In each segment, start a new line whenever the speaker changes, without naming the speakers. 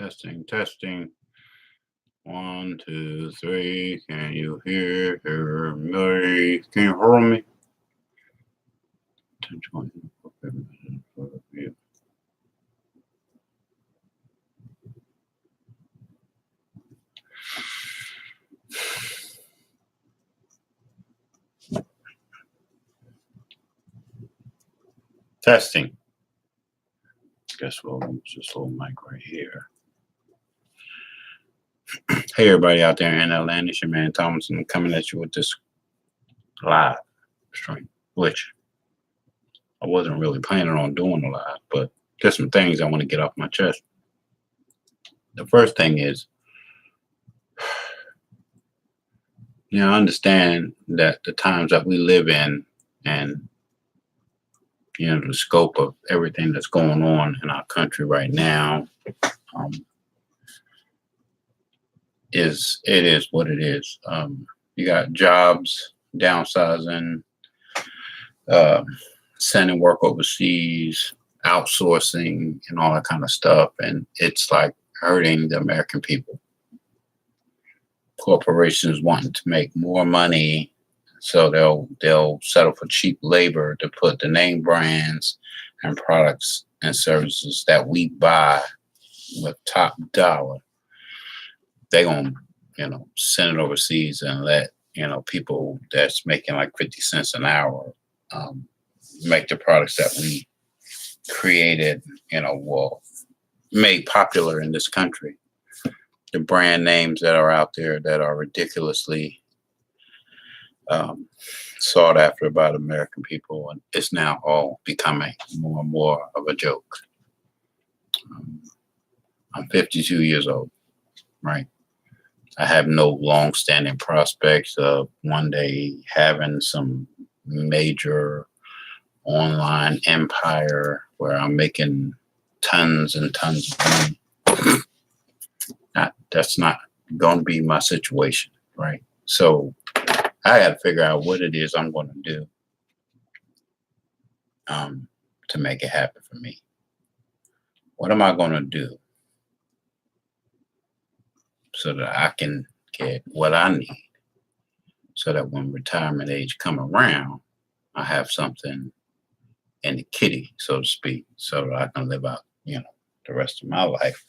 Testing, testing. One, two, three. Can you hear me? Can you hear me? 10, 20. Testing. Guess we'll use this little mic right here. Hey, everybody out there in Atlanta, it's your man Thomas, and I'm coming at you with this live stream, which I wasn't really planning on doing a live, but there's some things I want to get off my chest. The first thing is, I understand that the times that we live in and, the scope of everything that's going on in our country right now is what it is. You got jobs downsizing, sending work overseas, outsourcing, and all that kind of stuff, and it's like hurting the American people. Corporations wanting to make more money, so they'll settle for cheap labor to put the name brands and products and services that we buy with top dollar. They gonna send it overseas and let people that's making like 50 cents an hour make the products that we created, made popular in this country. The brand names that are out there that are ridiculously sought after by the American people, and it's now all becoming more and more of a joke. I'm 52 years old, right? I have no long-standing prospects of one day having some major online empire where I'm making tons and tons of money. That's not going to be my situation, right? So I got to figure out what it is I'm going to do to make it happen for me. What am I going to do so that I can get what I need, so that when retirement age come around, I have something in the kitty, so to speak, so that I can live out, the rest of my life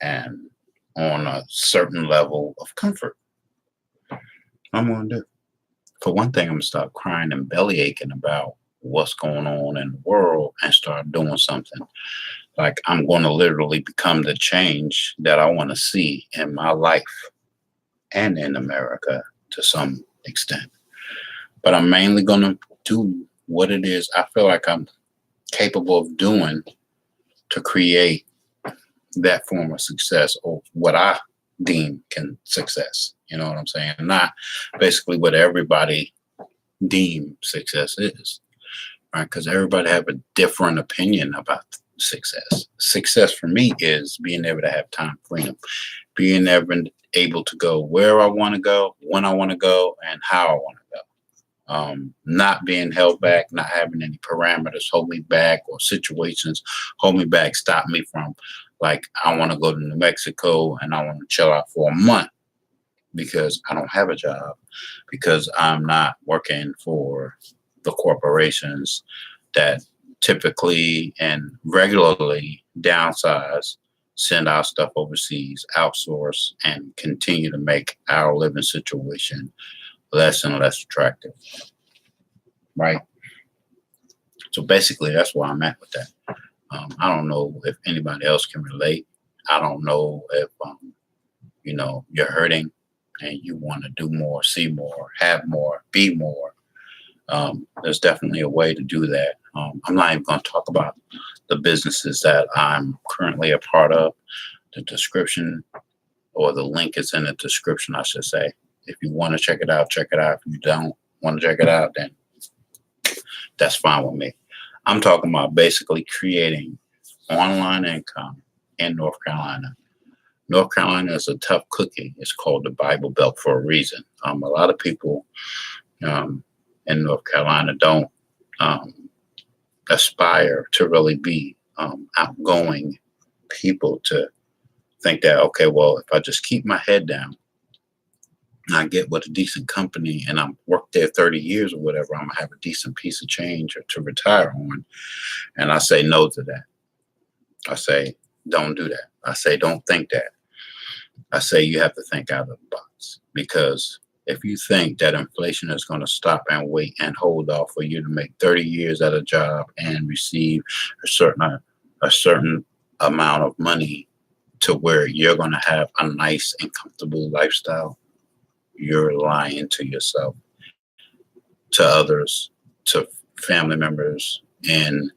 and on a certain level of comfort. I'm going to do. For one thing, I'm going to stop crying and belly aching about what's going on in the world and start doing something. Like, I'm going to literally become the change that I want to see in my life and in America to some extent. But I'm mainly going to do what it is I feel like I'm capable of doing to create that form of success, or what I deem success. You know what I'm saying? Not basically what everybody deem success is, right? Because everybody have a different opinion about success. Success for me is being able to have time freedom, being able to go where I want to go, when I want to go, and how I want to go. Not being held back, not having any parameters hold me back, or situations hold me back, stop me from, like, I want to go to New Mexico and I want to chill out for a month because I don't have a job, because I'm not working for the corporations that typically and regularly downsize, send our stuff overseas, outsource, and continue to make our living situation less and less attractive, right? So basically, that's where I'm at with that. I don't know if anybody else can relate. I don't know if, you're hurting and you want to do more, see more, have more, be more. There's definitely a way to do that. I'm not even going to talk about the businesses that I'm currently a part of. The description, or the link is in the description, I should say. If you want to check it out, check it out. If you don't want to check it out, then that's fine with me. I'm talking about basically creating online income in North Carolina. North Carolina is a tough cookie. It's called the Bible Belt for a reason. A lot of people in North Carolina don't aspire to really be outgoing people to think that, okay, well, if I just keep my head down and I get with a decent company and I'm work there 30 years or whatever, I'm gonna have a decent piece of change to retire on. And I say no to that. I say, don't do that. I say, don't think that. I say, you have to think out of the box, because if you think that inflation is going to stop and wait and hold off for you to make 30 years at a job and receive a certain amount of money to where you're going to have a nice and comfortable lifestyle, you're lying to yourself, to others, to family members. And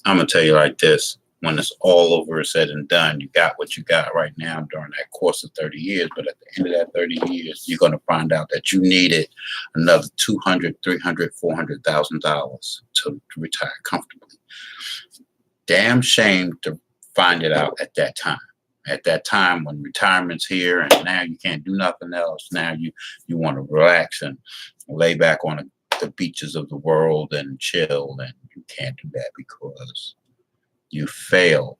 I'm going to tell you like this: when it's all over, said and done, you got what you got right now during that course of 30 years. But at the end of that 30 years, you're going to find out that you needed another $200,000, $300,000, $400,000 to retire comfortably. Damn shame to find it out at that time. At that time when retirement's here and now you can't do nothing else. Now you want to relax and lay back on the beaches of the world and chill, and you can't do that because you failed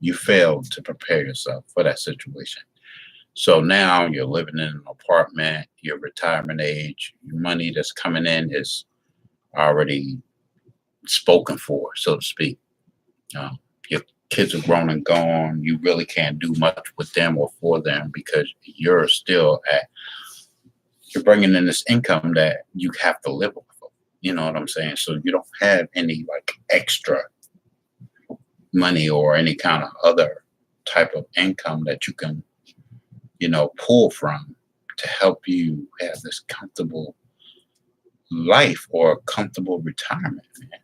to prepare yourself for that situation. So now you're living in an apartment, your retirement age, your money that's coming in is already spoken for, so to speak. Your kids are grown and gone. You really can't do much with them or for them because you're bringing in this income that you have to live off of. You know what I'm saying? So you don't have any like extra money or any kind of other type of income that you can, pull from to help you have this comfortable life or a comfortable retirement, man.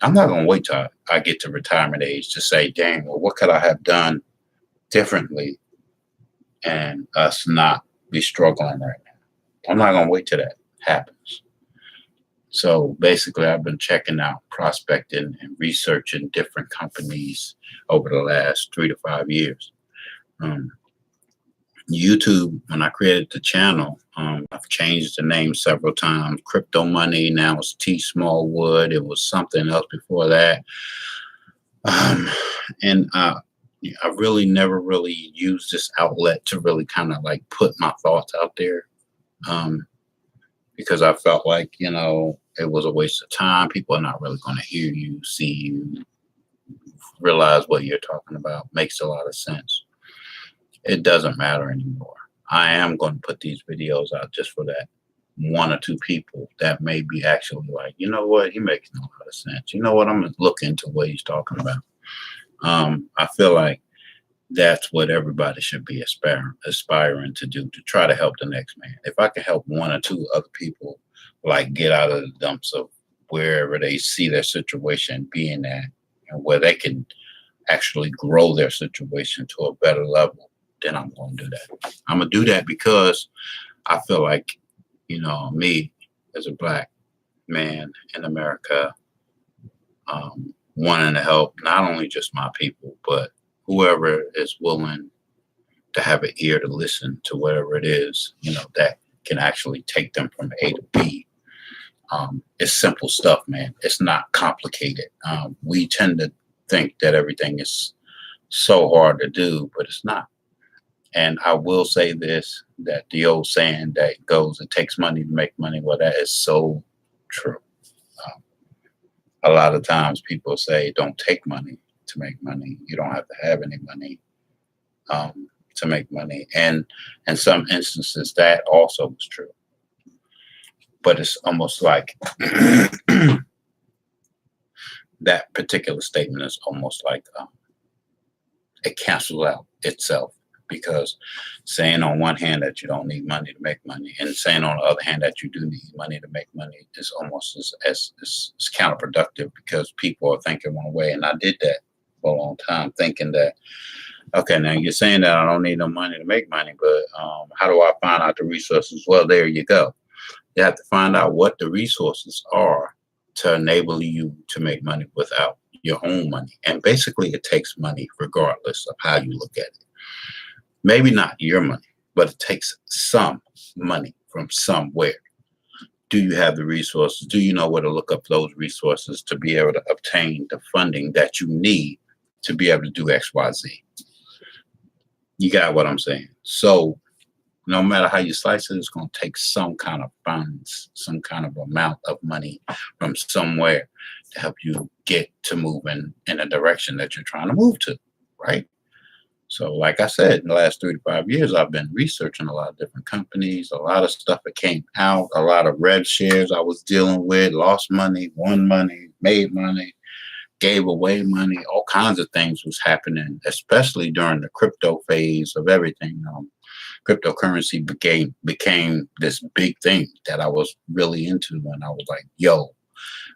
I'm not going to wait till I get to retirement age to say, dang, well, what could I have done differently and us not be struggling right now? I'm not going to wait till that happens. So basically, I've been checking out, prospecting, and researching different companies over the last 3 to 5 years. YouTube, when I created the channel, I've changed the name several times. Crypto Money, now it's T Smallwood. It was something else before that. And I really never really used this outlet to really kind of like put my thoughts out there, because I felt like, it was a waste of time. People are not really going to hear you, see you, realize what you're talking about. Makes a lot of sense. It doesn't matter anymore. I am going to put these videos out just for that 1 or 2 people that may be actually like, you know what, he makes a lot of sense. You know what, I'm going to look into what he's talking about. I feel like that's what everybody should be aspiring to do, to try to help the next man. If I can help 1 or 2 other people, like get out of the dumps of wherever they see their situation being at, and where they can actually grow their situation to a better level, then I'm going to do that. I'm going to do that because I feel like, me as a Black man in America, wanting to help not only just my people, but whoever is willing to have an ear to listen to whatever it is, that can actually take them from A to B. It's simple stuff, man. It's not complicated. We tend to think that everything is so hard to do, but it's not. And I will say this, that the old saying that goes, it takes money to make money. Well, that is so true. A lot of times people say, don't take money to make money. You don't have to have any money to make money. And in some instances, that also is true. But it's almost like that particular statement is almost like it cancels out itself, because saying on one hand that you don't need money to make money and saying on the other hand that you do need money to make money is almost as counterproductive, because people are thinking one way. And I did that for a long time, thinking that, okay, now you're saying that I don't need no money to make money, but how do I find out the resources? Well, there you go. You have to find out what the resources are to enable you to make money without your own money. And basically it takes money regardless of how you look at it. Maybe not your money, but it takes some money from somewhere. Do you have the resources? Do you know where to look up those resources to be able to obtain the funding that you need to be able to do XYZ. You got what I'm saying? So no matter how you slice it, it's going to take some kind of funds, some kind of amount of money from somewhere to help you get to moving in a direction that you're trying to move to, right? So like I said, in the last 3 to 5 years, I've been researching a lot of different companies, a lot of stuff that came out, a lot of red shares I was dealing with, lost money, won money, made money, gave away money, all kinds of things was happening, especially during the crypto phase of everything. Cryptocurrency became this big thing that I was really into, and I was like, yo,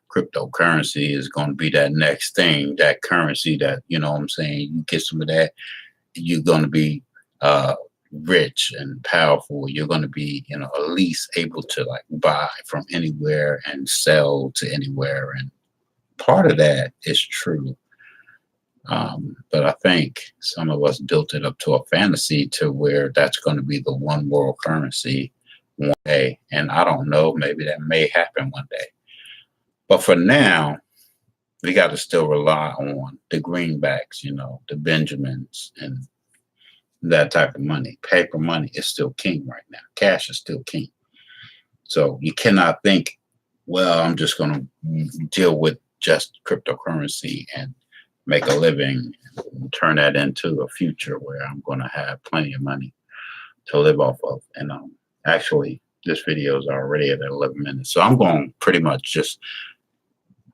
cryptocurrency is going to be that next thing, that currency that, you know what I'm saying, you get some of that, you're going to be rich and powerful. You're going to be, you know, at least able to like buy from anywhere and sell to anywhere. And part of that is true. But I think some of us built it up to a fantasy to where that's going to be the one world currency one day. And I don't know, maybe that may happen one day. But for now, we got to still rely on the greenbacks, you know, the Benjamins and that type of money. Paper money is still king right now. Cash is still king. So you cannot think, well, I'm just going to deal with just cryptocurrency and make a living and turn that into a future where I'm going to have plenty of money to live off of. And actually, this video is already at 11 minutes. So I'm going to pretty much just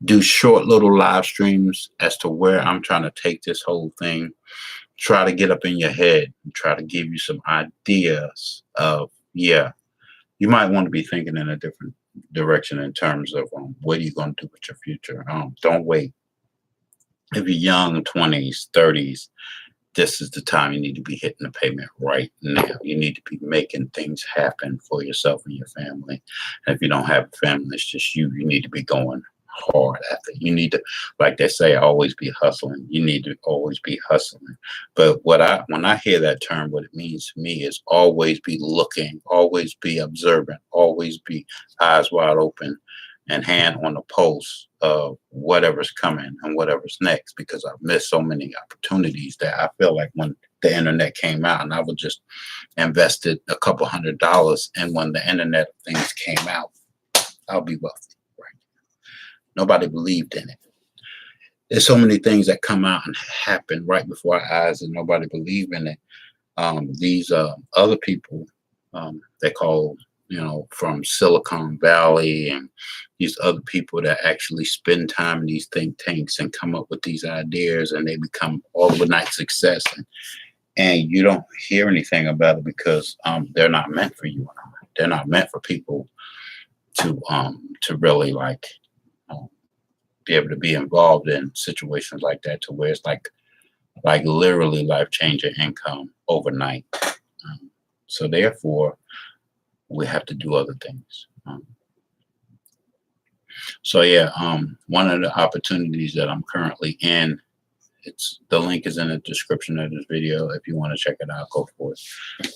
do short little live streams as to where I'm trying to take this whole thing, try to get up in your head, and try to give you some ideas of, yeah, you might want to be thinking in a different direction in terms of what are you going to do with your future. Don't wait. If you're young, 20s, 30s, this is the time you need to be hitting the payment right now. You need to be making things happen for yourself and your family. And if you don't have a family, it's just you. You need to be going hard at it. You need to, like they say, always be hustling. You need to always be hustling. But when I hear that term, what it means to me is always be looking, always be observant, always be eyes wide open and hand on the pulse of whatever's coming and whatever's next, because I've missed so many opportunities that I feel like when the internet came out and I would just invested a couple $100, and when the internet things came out, I'll be wealthy. Right? Nobody believed in it. There's so many things that come out and happen right before our eyes and nobody believed in it. These other people, they call, you know, from Silicon Valley, and these other people that actually spend time in these think tanks and come up with these ideas, and they become overnight success. And you don't hear anything about it because they're not meant for you and I. They're not meant for people to really like be able to be involved in situations like that, to where it's like literally life-changing income overnight. So therefore, we have to do other things. So yeah, one of the opportunities that I'm currently in, the link is in the description of this video. If you want to check it out, go for it.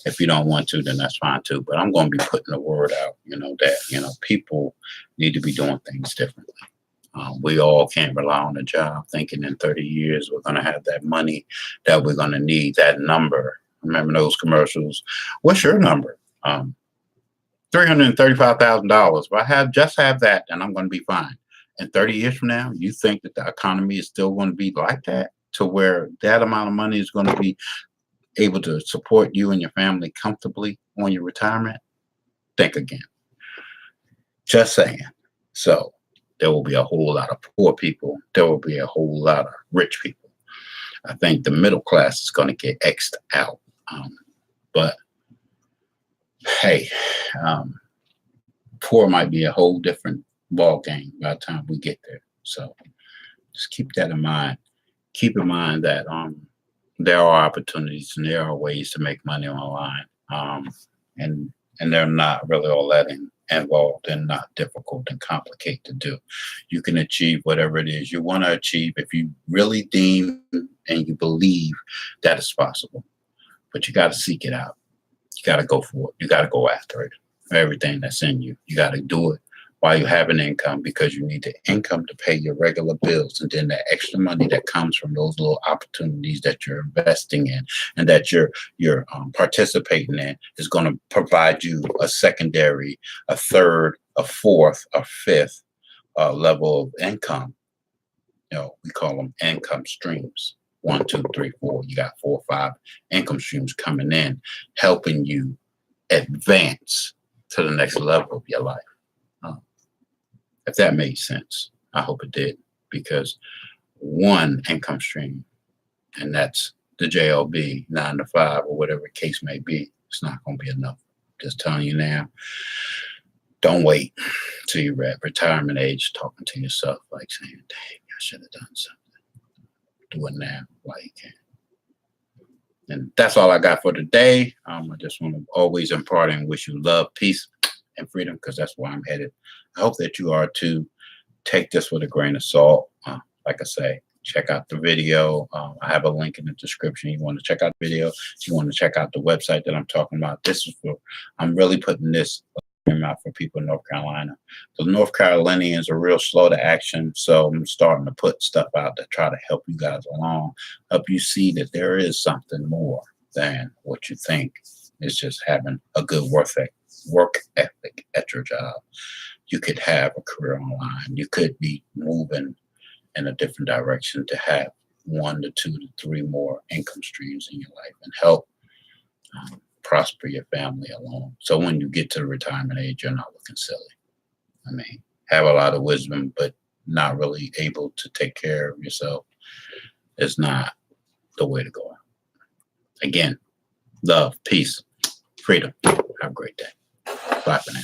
If you don't want to, then that's fine too. But I'm going to be putting the word out, you know, that, you know, people need to be doing things differently. We all can't rely on a job thinking in 30 years we're going to have that money that we're going to need, that number. Remember those commercials? What's your number? $335,000. If I have that, then I'm going to be fine. And 30 years from now, you think that the economy is still going to be like that, to where that amount of money is going to be able to support you and your family comfortably on your retirement? Think again. Just saying. So there will be a whole lot of poor people. There will be a whole lot of rich people. I think the middle class is going to get X'd out. But hey, poor might be a whole different ball game by the time we get there. So just keep that in mind. Keep in mind that there are opportunities and there are ways to make money online, and they're not really all that involved and not difficult and complicated to do. You can achieve whatever it is you want to achieve if you really deem and you believe that it's possible. But you got to seek it out. You got to go for it. You got to go after it. Everything that's in you. You got to do it while you have an income, because you need the income to pay your regular bills, and then the extra money that comes from those little opportunities that you're investing in and that you're participating in is going to provide you a secondary, a third, a fourth, a fifth level of income. We call them income streams. 1, 2, 3, 4. You got 4 or 5 income streams coming in, helping you advance to the next level of your life. If that made sense, I hope it did, because one income stream, and that's the JLB 9 to 5 or whatever the case may be, it's not going to be enough. Just telling you now, don't wait till you're at retirement age talking to yourself like saying, dang, I should have done something. Do it now while you can. And that's all I got for today. I just want to always impart and wish you love, peace, and freedom, because that's where I'm headed. I hope that you are too. Take this with a grain of salt. Like I say, check out the video. I have a link in the description. You want to check out the video. If you want to check out the website that I'm talking about, this is for, I'm really putting this out for people in North Carolina. The North Carolinians are real slow to action, so I'm starting to put stuff out to try to help you guys along, help you see that there is something more than what you think. It's just having a good work ethic at your job. You could have a career online. You could be moving in a different direction to have 1 to 2 to 3 more income streams in your life and help prosper your family along. So when you get to the retirement age, you're not looking silly. I mean, have a lot of wisdom, but not really able to take care of yourself is not the way to go. Again, love, peace, freedom. Have a great day. Bye for now.